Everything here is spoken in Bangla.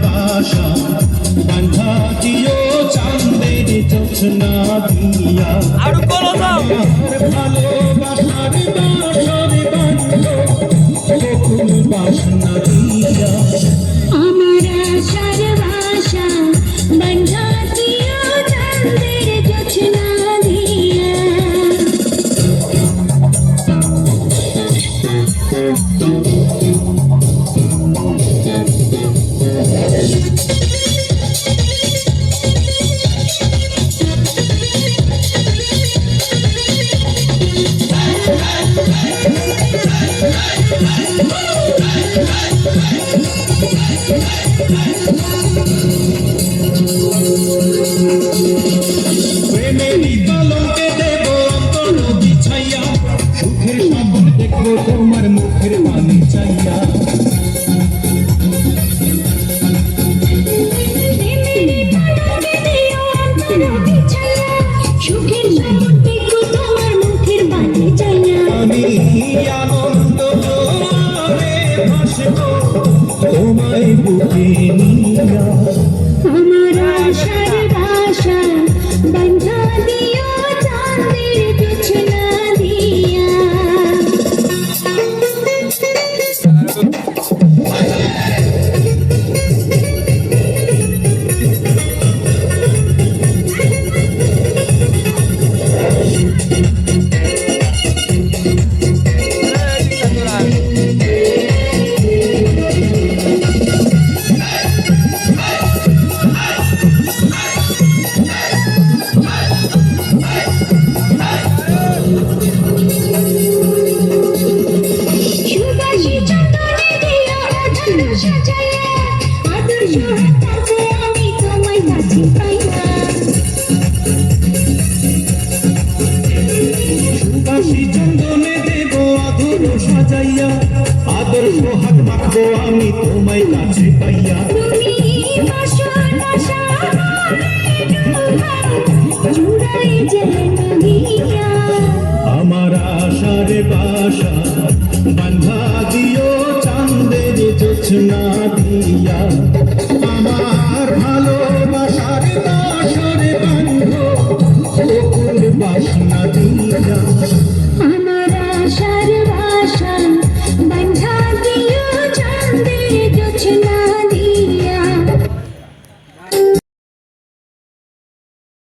বাসা বান্ধা দিও চাঁদের জোছনা দিয়া আরো বলো দাও ভালোবাসার বাসরে বান্ধ বকুল বাসনা দিয়া আমার আশার বাসা বান্ধা দিও চাঁদের জোছনা দিয়া প্রেমেরই কলঙ্কে দেব অন্তর বিছাইয়া সুখের স্বপ্ন দেখবো তোমার মুখের পানি চাইয়া সুখের শপথ দেখো তোমার মুখের বাণী চাইয়া আমি আনন্দ জোয়ারে ভাসবো তোমায় বুকে নিয়া আমার আশার বাসা বান্ধা দিও চাঁদের জোছনা দিয়া সুবাসী চন্দনে দিও আদর সাজাইয়া আদর্শ হাতে আমি তোমায় কাছে পাইয়া সুবাসী চন্দনে দেব আদর সাজাইয়া আদর সোহাগ মাখবো আমি তোমায় কাছে পাইয়া